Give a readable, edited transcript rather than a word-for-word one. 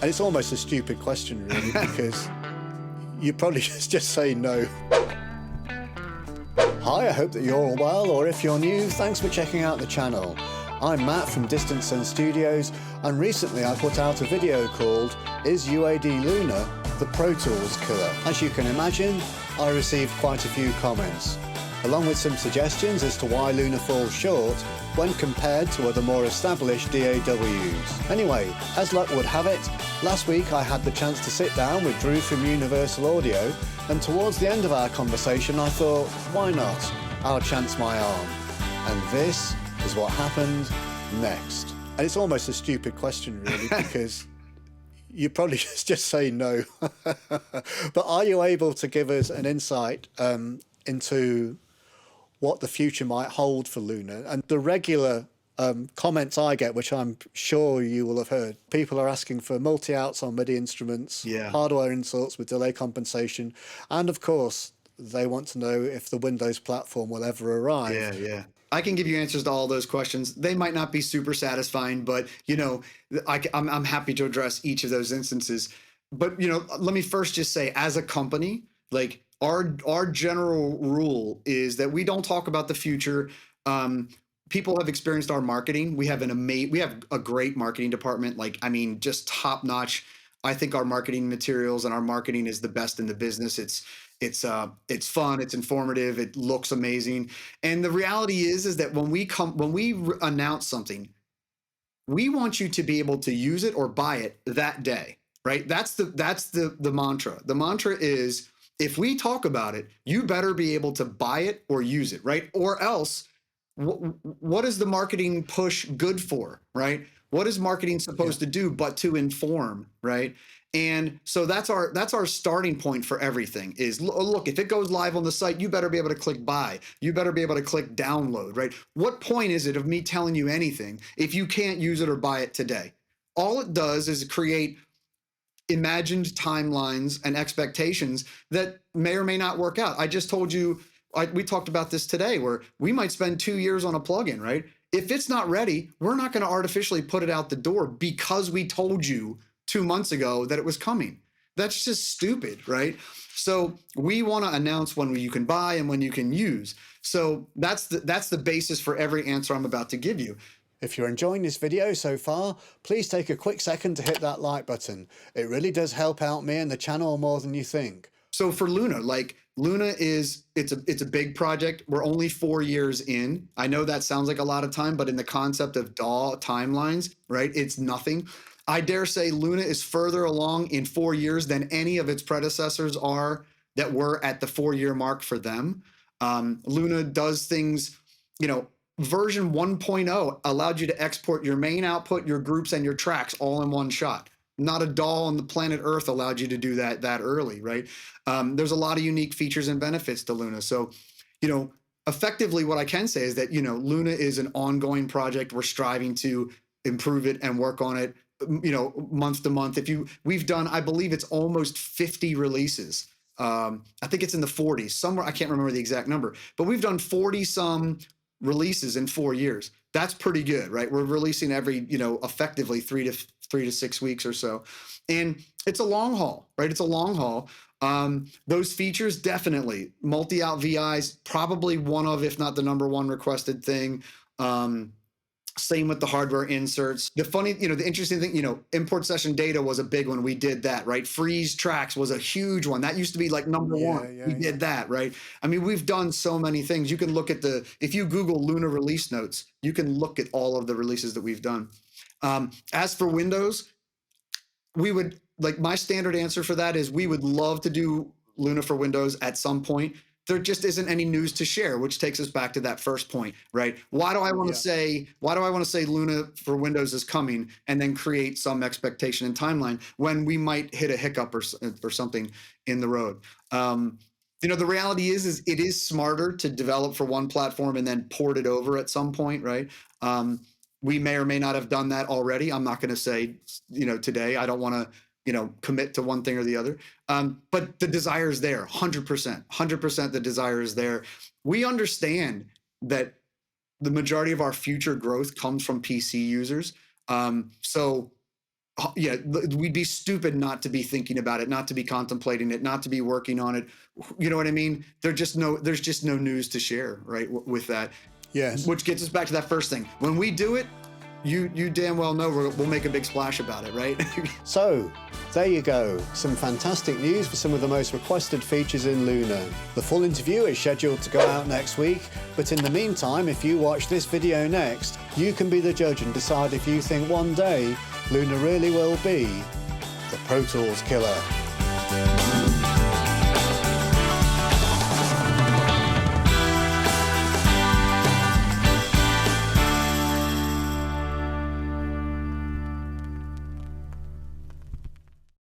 And it's almost a stupid question, really, because you probably just say no. Hi, I hope that you're all well, or if you're new, thanks for checking out the channel. I'm Matt from Distance Sun Studios, and recently I put out a video called Is UAD Luna the Pro Tools Killer? As you can imagine, I received quite a few comments, along with some suggestions as to why Luna falls short when compared to other more established DAWs. Anyway, as luck would have it, last week I had the chance to sit down with Drew from Universal Audio, and towards the end of our conversation I thought, why not? I'll chance my arm. And this is what happened next. And it's almost a stupid question, really, because you probably just say no. But are you able to give us an insight into what the future might hold for Luna? And the regular comments I get, which I'm sure you will have heard, people are asking for multi-outs on MIDI instruments, hardware inserts with delay compensation, and of course, they want to know if the Windows platform will ever arrive. Yeah. I can give you answers to all those questions. They might not be super satisfying, but you know, I'm happy to address each of those instances. But you know, let me first just say, as a company, like our general rule is that we don't talk about the future. People have experienced our marketing. We have a great marketing department. Like, I mean, just top notch. I think our marketing materials and our marketing is the best in the business. It's fun, it's informative, it looks amazing. And the reality is that when we announce something, we want you to be able to use it or buy it that day, right? That's the mantra. The mantra is, if we talk about it, you better be able to buy it or use it, right? Or else, what is the marketing push good for, right? What is marketing supposed to do but to inform, right? And so that's our starting point for everything is, look, if it goes live on the site, you better be able to click buy. You better be able to click download, right? What point is it of me telling you anything if you can't use it or buy it today? All it does is create imagined timelines and expectations that may or may not work out. I just told you, we talked about this today, where we might spend 2 years on a plugin, right? If it's not ready, we're not going to artificially put it out the door because we told you 2 months ago that it was coming. That's just stupid, right? So we want to announce when you can buy and when you can use. So that's the basis for every answer I'm about to give you. If you're enjoying this video so far, please take a quick second to hit that like button. It really does help out me and the channel more than you think. So for Luna, like Luna it's a big project. We're only 4 years in. I know that sounds like a lot of time, but in the concept of DAW timelines, right? It's nothing. I dare say Luna is further along in 4 years than any of its predecessors are that were at the 4-year mark for them. Luna does things, you know, version 1.0 allowed you to export your main output, your groups, and your tracks all in one shot. Not a DAW on the planet Earth allowed you to do that early, right? There's a lot of unique features and benefits to Luna. So, you know, effectively what I can say is that, you know, Luna is an ongoing project. We're striving to improve it and work on it, you know, month to month. We've done, I believe it's almost 50 releases. I think it's in the 40s somewhere. I can't remember the exact number, but we've done 40 some releases in 4 years. That's pretty good, right? We're releasing every, you know, effectively 3 to 6 weeks or so. And it's a long haul, right? It's a long haul. Those features, definitely. Multi-out VIs, probably one of, if not the number one requested thing. Same with the hardware inserts. The interesting thing, you know, import session data was a big one. We did that, right? Freeze tracks was a huge one. That used to be like number one. We did that, right? I mean, we've done so many things. You can look at if you Google Luna release notes, you can look at all of the releases that we've done. As for Windows, my standard answer for that is we would love to do Luna for Windows at some point. There just isn't any news to share, which takes us back to that first point, right? Why do I want to say Luna for Windows is coming and then create some expectation and timeline when we might hit a hiccup or something in the road? You know, the reality is it is smarter to develop for one platform and then port it over at some point, right? We may or may not have done that already. I'm not going to say, you know, today. I don't want to, you know, commit to one thing or the other. But the desire is there, 100% the desire is there. We understand that the majority of our future growth comes from PC users. So yeah, we'd be stupid not to be thinking about it, not to be contemplating it, not to be working on it. You know what I mean? There's just no news to share, right? With that. Yes. Which gets us back to that first thing. When we do it, you damn well know we'll make a big splash about it, right? So, there you go. Some fantastic news for some of the most requested features in Luna. The full interview is scheduled to go out next week, but in the meantime, if you watch this video next, you can be the judge and decide if you think one day Luna really will be the Pro Tools killer.